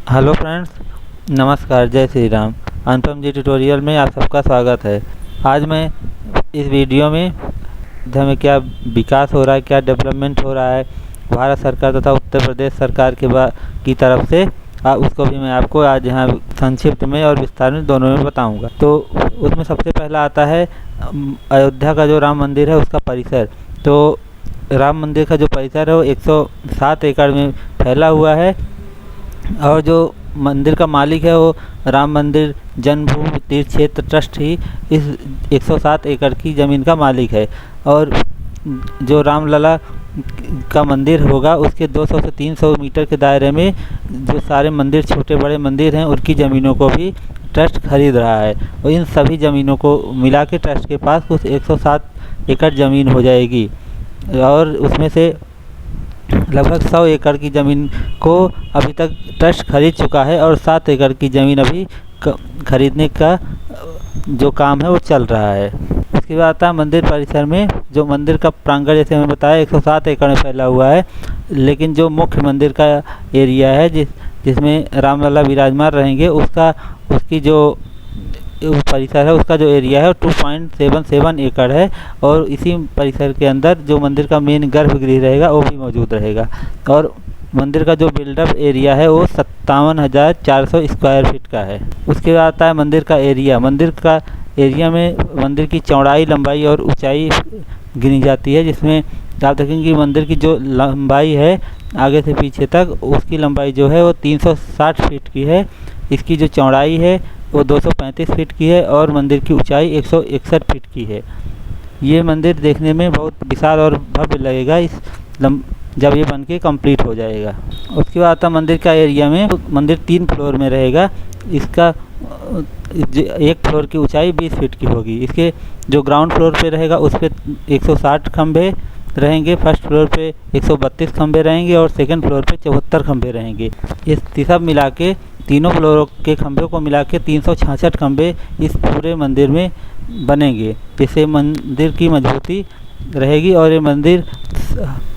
Hello friends, नमस्कार, जय श्री राम। अनुपम जी tutorial में आप सबका स्वागत है। आज मैं इस वीडियो में में क्या विकास हो रहा है, क्या डेवलपमेंट हो रहा है भारत सरकार तथा उत्तर प्रदेश सरकार की तरफ से, उसको भी मैं आपको आज यहाँ संक्षिप्त में और विस्तार में दोनों में बताऊंगा। तो उसमें सबसे पहला आता है अयोध्या का जो राम मंदिर है उसका परिसर। तो राम मंदिर का जो परिसर है वो 107 एकड़ में फैला हुआ है और जो मंदिर का मालिक है वो राम मंदिर जन्मभूमि तीर्थ क्षेत्र ट्रस्ट ही इस 107 एकड़ की ज़मीन का मालिक है। और जो रामलला का मंदिर होगा उसके 200 से 300 मीटर के दायरे में जो सारे मंदिर, छोटे बड़े मंदिर हैं, उनकी ज़मीनों को भी ट्रस्ट खरीद रहा है। और इन सभी ज़मीनों को मिला के ट्रस्ट के पास कुछ 107 एकड़ ज़मीन हो जाएगी और उसमें से लगभग 100 एकड़ की ज़मीन को अभी तक ट्रस्ट खरीद चुका है और 7 एकड़ की ज़मीन अभी खरीदने का जो काम है वो चल रहा है। उसके बाद आता है मंदिर परिसर में जो मंदिर का प्रांगण, जैसे मैंने बताया 107 एकड़ में फैला हुआ है, लेकिन जो मुख्य मंदिर का एरिया है जिसमें रामलला विराजमान रहेंगे उसकी जो परिसर है, उसका जो एरिया है वो 2.77 एकड़ है। और इसी परिसर के अंदर जो मंदिर का मेन गर्भगृह रहेगा वो भी मौजूद रहेगा। और मंदिर का जो बिल्डअप एरिया है वो 57,400 स्क्वायर फीट का है। उसके बाद आता है मंदिर का एरिया। मंदिर का एरिया में मंदिर की चौड़ाई, लंबाई और ऊंचाई गिनी जाती है, जिसमें आप देखेंगे कि मंदिर की जो लंबाई है आगे से पीछे तक, उसकी लंबाई जो है वो 360 फीट की है। इसकी जो चौड़ाई है वो 235 फीट की है और मंदिर की ऊंचाई 161 फीट की है। ये मंदिर देखने में बहुत विशाल और भव्य लगेगा जब ये बनके कंप्लीट हो जाएगा। उसके बाद आता मंदिर का एरिया में, मंदिर 3 फ्लोर में रहेगा। इसका एक फ्लोर की ऊंचाई 20 फीट की होगी। इसके जो ग्राउंड फ्लोर पे रहेगा उस पर 160 खंभे रहेंगे, फर्स्ट फ्लोर पे 132 खंभे रहेंगे और सेकंड फ्लोर पे 74 खंभे रहेंगे। इस सब मिला के तीनों फ्लोरों के खंभे को मिला के 366 खंभे इस पूरे मंदिर में बनेंगे, जिससे मंदिर की मजबूती रहेगी और ये मंदिर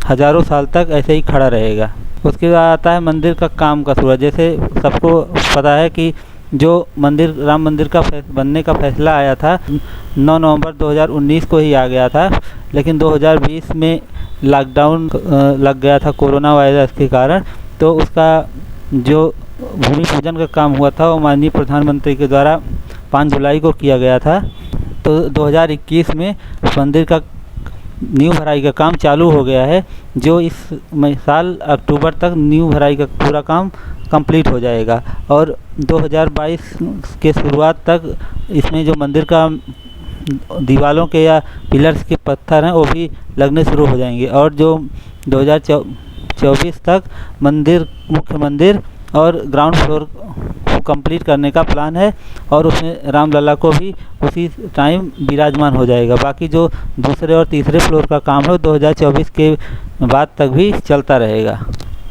हज़ारों साल तक ऐसे ही खड़ा रहेगा। उसके बाद आता है मंदिर का काम का शुरुआत। जैसे सबको पता है कि जो राम मंदिर का बनने का फैसला आया था 9 नवंबर 2019 को ही आ गया था, लेकिन 2020 में लॉकडाउन लग गया था कोरोना वायरस के कारण। तो उसका जो भूमि पूजन का काम हुआ था वो माननीय प्रधानमंत्री के द्वारा 5 जुलाई को किया गया था। तो 2021 में मंदिर का नींव भराई का काम चालू हो गया है, जो इस साल अक्टूबर तक नींव भराई का पूरा काम कंप्लीट हो जाएगा और 2022 के शुरुआत तक इसमें जो मंदिर का दीवारों के या पिलर्स के पत्थर हैं वो भी लगने शुरू हो जाएंगे। और जो 2024 तक मुख्य मंदिर और ग्राउंड फ्लोर को कंप्लीट करने का प्लान है और उसमें रामलला को भी उसी टाइम विराजमान हो जाएगा। बाकी जो दूसरे और तीसरे फ्लोर का काम है 2024 के बाद तक भी चलता रहेगा।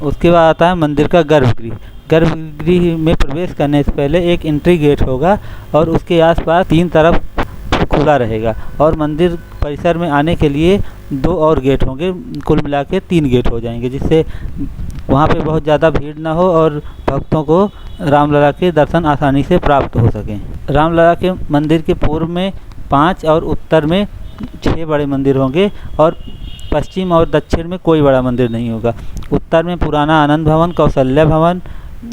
उसके बाद आता है मंदिर का गर्भगृह। गर्भगृह में प्रवेश करने से पहले एक एंट्री गेट होगा और उसके आसपास 3 तरफ खुला रहेगा और मंदिर परिसर में आने के लिए 2 और गेट होंगे। कुल मिला के 3 गेट हो जाएंगे, जिससे वहाँ पे बहुत ज़्यादा भीड़ ना हो और भक्तों को रामलला के दर्शन आसानी से प्राप्त हो सकें। रामलला के मंदिर के पूर्व में 5 और उत्तर में 6 बड़े मंदिर होंगे और पश्चिम और दक्षिण में कोई बड़ा मंदिर नहीं होगा। उत्तर में पुराना आनंद भवन, कौशल्या भवन,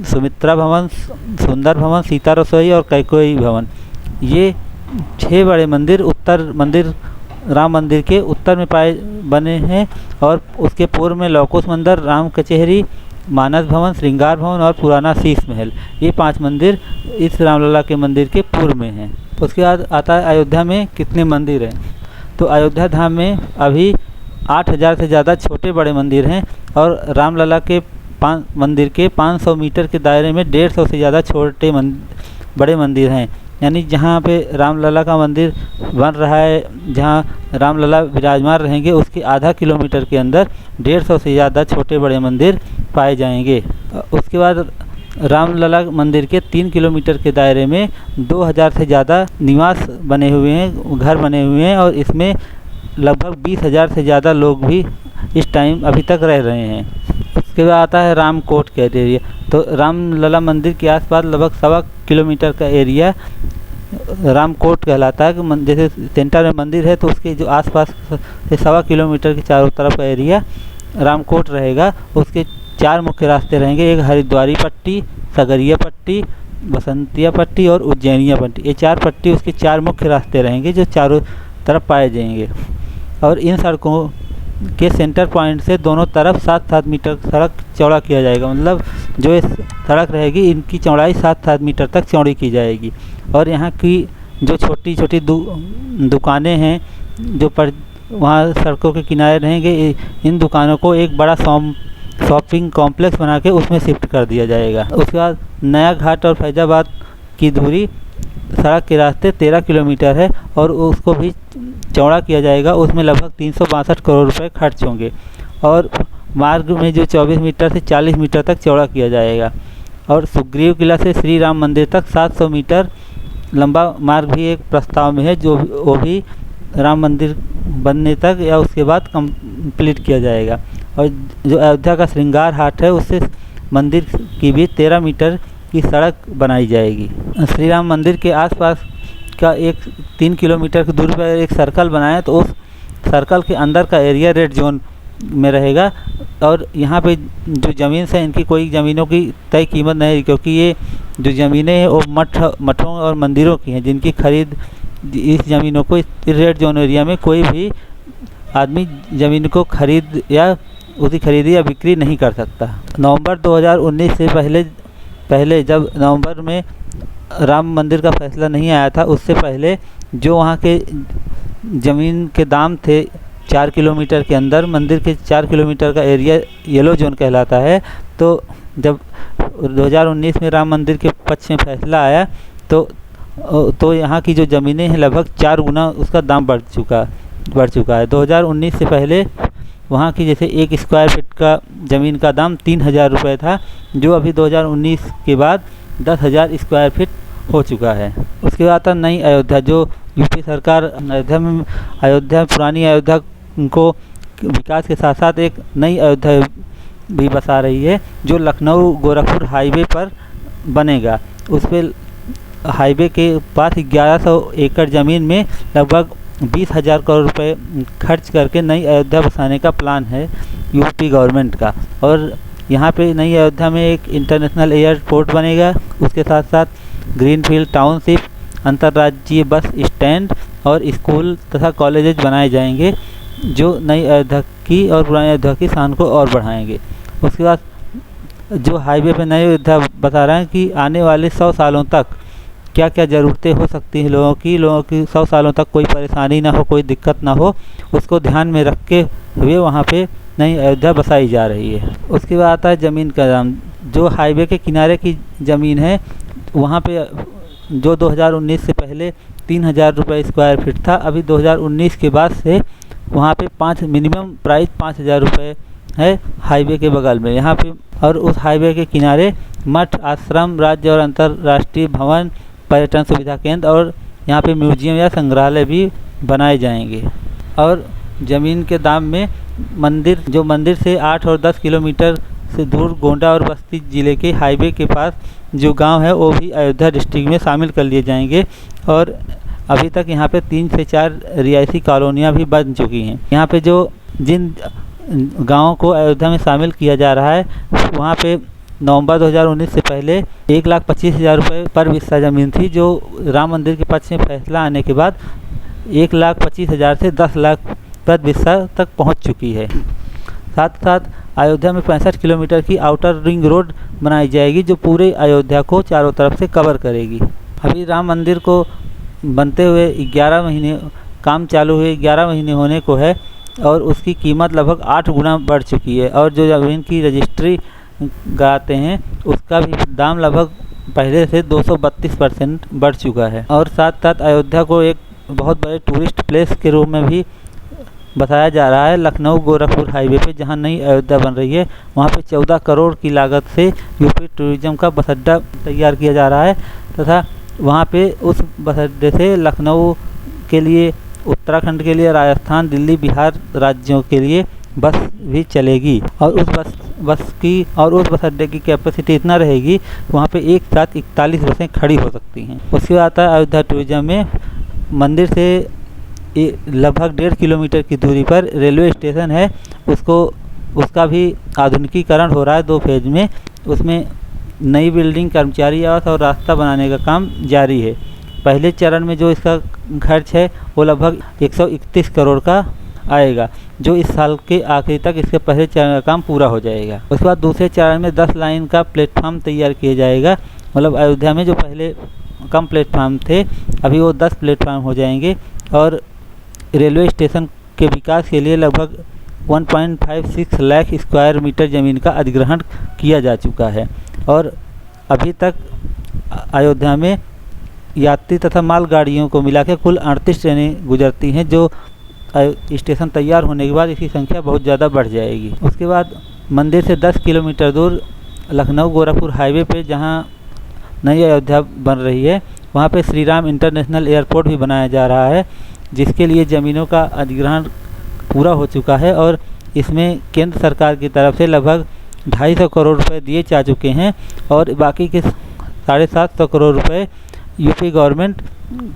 सुमित्रा भवन, सुंदर भवन, सीता रसोई और कैकेयी भवन, ये 6 बड़े मंदिर राम मंदिर के उत्तर में बने हैं। और उसके पूर्व में लौकुश मंदिर, राम कचहरी, मानस भवन, श्रृंगार भवन और पुराना शीश महल, ये 5 मंदिर इस रामलला के मंदिर के पूर्व में हैं। उसके बाद आता है अयोध्या में कितने मंदिर हैं। तो अयोध्या धाम में अभी 8,000 से ज़्यादा छोटे बड़े मंदिर हैं और रामलला के मंदिर के 500 मीटर के दायरे में 150 से ज़्यादा छोटे बड़े मंदिर हैं। यानी जहाँ पे रामलला का मंदिर बन रहा है, जहाँ रामलला विराजमान रहेंगे, उसके आधा किलोमीटर के अंदर 150 से ज़्यादा छोटे बड़े मंदिर पाए जाएंगे। उसके बाद रामलला मंदिर के 3 किलोमीटर के दायरे में 2000 से ज़्यादा निवास बने हुए हैं, घर बने हुए हैं और इसमें लगभग 20,000 से ज़्यादा लोग भी इस टाइम अभी तक रह रहे हैं। उसके बाद आता है रामकोट का एरिया। तो रामलला मंदिर के आसपास लगभग 1.25 किलोमीटर का एरिया रामकोट कहलाता है। कि जैसे सेंटर में मंदिर है तो उसके जो आसपास से 1.25 किलोमीटर के चारों तरफ का एरिया रामकोट रहेगा। उसके 4 मुख्य रास्ते रहेंगे, एक हरिद्वारी पट्टी, सगरिया पट्टी, बसंतिया पट्टी और उज्जैनिया पट्टी। ये 4 पट्टी उसके 4 मुख्य रास्ते रहेंगे जो चारों तरफ पाए जाएंगे। और इन सड़कों के सेंटर पॉइंट से दोनों तरफ 7-7 मीटर सड़क चौड़ा किया जाएगा। मतलब जो ये सड़क रहेगी इनकी चौड़ाई 7-7 मीटर तक चौड़ी की जाएगी। और यहाँ की जो छोटी छोटी दुकानें हैं जो वहाँ सड़कों के किनारे रहेंगे, इन दुकानों को एक बड़ा शॉपिंग कॉम्प्लेक्स बना के उसमें शिफ्ट कर दिया जाएगा। उसके बाद नया घाट और फैजाबाद की दूरी सड़क के रास्ते 13 किलोमीटर है और उसको भी चौड़ा किया जाएगा। उसमें लगभग 362 करोड़ रुपए खर्च होंगे और मार्ग में जो 24 मीटर से 40 मीटर तक चौड़ा किया जाएगा। और सुग्रीव किला से श्री राम मंदिर तक 700 मीटर लंबा मार्ग भी एक प्रस्ताव में है, जो वो भी राम मंदिर बनने तक या उसके बाद कंप्लीट किया जाएगा। और जो अयोध्या का श्रृंगार हाट है उससे मंदिर की भी 13 मीटर की सड़क बनाई जाएगी। श्री राम मंदिर के आसपास का एक 3 किलोमीटर की दूरी पर एक सर्कल बनाया, तो उस सर्कल के अंदर का एरिया रेड जोन में रहेगा। और यहाँ पे जो ज़मीन है इनकी कोई ज़मीनों की तय कीमत नहीं है, क्योंकि ये जो ज़मीनें हैं वो मठों और मंदिरों की हैं, जिनकी खरीद इस ज़मीनों को इस रेड जोन एरिया में कोई भी आदमी ज़मीन को खरीद या उसकी खरीदी या बिक्री नहीं कर सकता। नवंबर 2019 से पहले जब नवंबर में राम मंदिर का फैसला नहीं आया था, उससे पहले जो वहाँ के ज़मीन के दाम थे 4 किलोमीटर के अंदर, मंदिर के 4 किलोमीटर का एरिया येलो जोन कहलाता है। तो जब 2019 में राम मंदिर के पक्ष में फैसला आया तो यहाँ की जो ज़मीनें हैं लगभग 4 गुना उसका दाम बढ़ चुका है। 2019 से पहले वहाँ की जैसे 1 स्क्वायर फीट का ज़मीन का दाम 3000 रुपये था, जो अभी 2019 के बाद 10,000 स्क्वायर फीट हो चुका है। उसके बाद आता नई अयोध्या, जो यूपी सरकार अयोध्या पुरानी अयोध्या को विकास के साथ साथ एक नई अयोध्या भी बसा रही है, जो लखनऊ गोरखपुर हाईवे पर बनेगा। उस पर हाईवे के पास 1100 एकड़ ज़मीन में लगभग 20,000 करोड़ रुपए खर्च करके नई अयोध्या बसाने का प्लान है यूपी गवर्नमेंट का। और यहाँ पे नई अयोध्या में एक इंटरनेशनल एयरपोर्ट बनेगा, उसके साथ साथ ग्रीनफील्ड टाउनशिप, अंतर्राज्यीय बस स्टैंड और स्कूल तथा कॉलेजेस बनाए जाएंगे, जो नई अयोध्या की और पुरानी अयोध्या की शान को और बढ़ाएंगे। उसके बाद जो हाईवे पे नई अयोध्या बता रहे हैं कि आने वाले 100 सालों तक क्या क्या ज़रूरतें हो सकती हैं लोगों की 100 सालों तक कोई परेशानी ना हो, कोई दिक्कत ना हो, उसको ध्यान में रख के हुए वहाँ पे नई अयोध्या बसाई जा रही है। उसके बाद आता है ज़मीन का दाम। जो हाईवे के किनारे की ज़मीन है वहाँ पे जो 2019 से पहले 3,000 रुपये स्क्वायर फीट था, अभी 2019 के बाद से वहाँ पे मिनिमम प्राइस 5,000 रुपये है हाईवे के बगल में यहाँ पे। और उस हाईवे के किनारे मठ, आश्रम, राज्य और अंतर्राष्ट्रीय भवन, पर्यटन सुविधा केंद्र और यहाँ पे म्यूजियम या संग्रहालय भी बनाए जाएंगे। और ज़मीन के दाम में मंदिर से 8 और 10 किलोमीटर से दूर गोंडा और बस्ती ज़िले के हाईवे के पास जो गांव है वो भी अयोध्या डिस्ट्रिक्ट में शामिल कर लिए जाएंगे। और अभी तक यहाँ पे 3 से 4 रिहायशी कॉलोनियाँ भी बन चुकी हैं। यहाँ पे जिन गाँवों को अयोध्या में शामिल किया जा रहा है वहाँ पे नवंबर 2019 से पहले 1,25,000 रुपये पर बिस्सा ज़मीन थी, जो राम मंदिर के पक्ष में फैसला आने के बाद 1,25,000 से 10 लाख पर बिस्सा तक पहुंच चुकी है। साथ साथ अयोध्या में 65 किलोमीटर की आउटर रिंग रोड बनाई जाएगी, जो पूरे अयोध्या को चारों तरफ से कवर करेगी। अभी राम मंदिर को बनते हुए 11 महीने काम चालू हुए 11 महीने होने को है और उसकी कीमत लगभग 8 गुना बढ़ चुकी है। और जो ज़मीन की रजिस्ट्री कराते हैं उसका भी दाम लगभग पहले से 232% बढ़ चुका है। और साथ साथ अयोध्या को एक बहुत बड़े टूरिस्ट प्लेस के रूप में भी बताया जा रहा है। लखनऊ गोरखपुर हाईवे पे जहां नई अयोध्या बन रही है वहां पे 14 करोड़ की लागत से यूपी टूरिज्म का बस अड्डा तैयार किया जा रहा है तथा वहां पे उस बस अड्डे से लखनऊ के लिए, उत्तराखंड के लिए, राजस्थान, दिल्ली, बिहार राज्यों के लिए बस भी चलेगी। और उस बस बस की और उस बस अड्डे की कैपेसिटी इतना रहेगी वहाँ पे एक साथ 41 बसें खड़ी हो सकती हैं। उसके बाद आता है अयोध्या टूरिज्म में मंदिर से लगभग 1.5 किलोमीटर की दूरी पर रेलवे स्टेशन है, उसका भी आधुनिकीकरण हो रहा है 2 फेज में। उसमें नई बिल्डिंग, कर्मचारी आवास और रास्ता बनाने का काम जारी है। पहले चरण में जो इसका खर्च है वो लगभग 131 करोड़ का आएगा, जो इस साल के आखिरी तक इसके पहले चरण का काम पूरा हो जाएगा। उसके बाद दूसरे चरण में 10 लाइन का प्लेटफार्म तैयार किया जाएगा। मतलब अयोध्या में जो पहले कम प्लेटफार्म थे अभी वो 10 प्लेटफार्म हो जाएंगे। और रेलवे स्टेशन के विकास के लिए लगभग 1.56 लाख स्क्वायर मीटर ज़मीन का अधिग्रहण किया जा चुका है। और अभी तक अयोध्या में यात्री तथा माल गाड़ियों को मिलाकर कुल 38 ट्रेनें गुजरती हैं, जो स्टेशन तैयार होने के बाद इसकी संख्या बहुत ज़्यादा बढ़ जाएगी। उसके बाद मंदिर से 10 किलोमीटर दूर लखनऊ गोरखपुर हाईवे पे जहां नई अयोध्या बन रही है वहां पे श्री राम इंटरनेशनल एयरपोर्ट भी बनाया जा रहा है, जिसके लिए ज़मीनों का अधिग्रहण पूरा हो चुका है। और इसमें केंद्र सरकार की तरफ से लगभग 250 करोड़ रुपए दिए जा चुके हैं और बाकी के 750 करोड़ रुपए यूपी गवर्नमेंट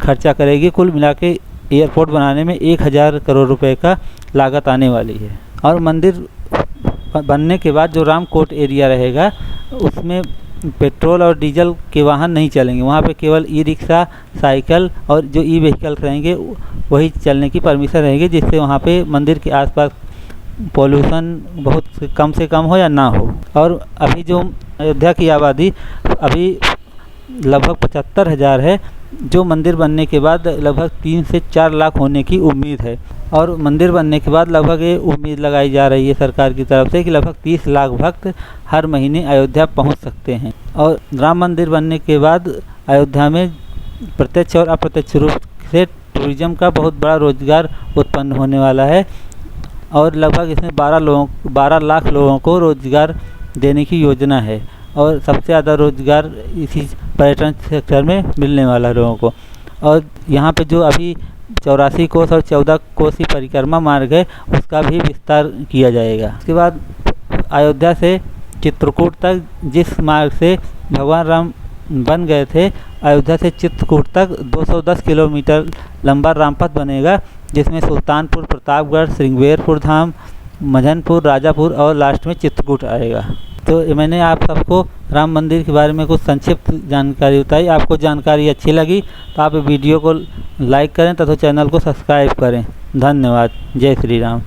खर्चा करेगी। कुल मिला के एयरपोर्ट बनाने में 1000 करोड़ रुपए का लागत आने वाली है। और मंदिर बनने के बाद जो रामकोट एरिया रहेगा उसमें पेट्रोल और डीजल के वाहन नहीं चलेंगे, वहाँ पे केवल ई रिक्शा, साइकिल और जो ई व्हीकल्स रहेंगे वही चलने की परमिशन रहेगी, जिससे वहाँ पे मंदिर के आसपास पोल्यूशन बहुत कम से कम हो या ना हो। और अभी जो अयोध्या की आबादी अभी लगभग 75,000 है, जो मंदिर बनने के बाद लगभग 3 से 4 लाख होने की उम्मीद है। और मंदिर बनने के बाद लगभग ये उम्मीद लगाई जा रही है सरकार की तरफ से कि लगभग 30 लाख भक्त हर महीने अयोध्या पहुंच सकते हैं। और राम मंदिर बनने के बाद अयोध्या में प्रत्यक्ष और अप्रत्यक्ष रूप से टूरिज्म का बहुत बड़ा रोजगार उत्पन्न होने वाला है और लगभग इसमें 12 लाख लोगों को रोजगार देने की योजना है। और सबसे ज़्यादा रोजगार इसी पर्यटन सेक्टर में मिलने वाला लोगों को। और यहाँ पे जो अभी 84 कोस और 14 कोस की परिक्रमा मार्ग है उसका भी विस्तार किया जाएगा। उसके बाद अयोध्या से चित्रकूट तक जिस मार्ग से भगवान राम बन गए थे, अयोध्या से चित्रकूट तक 210 किलोमीटर लंबा रामपथ बनेगा, जिसमें सुल्तानपुर, प्रतापगढ़, श्रृंगेरपुर धाम, मझनपुर, राजापुर और लास्ट में चित्रकूट आएगा। तो मैंने आप सबको राम मंदिर के बारे में कुछ संक्षिप्त जानकारी बताई। आपको जानकारी अच्छी लगी तो आप वीडियो को लाइक करें तथा चैनल को सब्सक्राइब करें। धन्यवाद। जय श्री राम।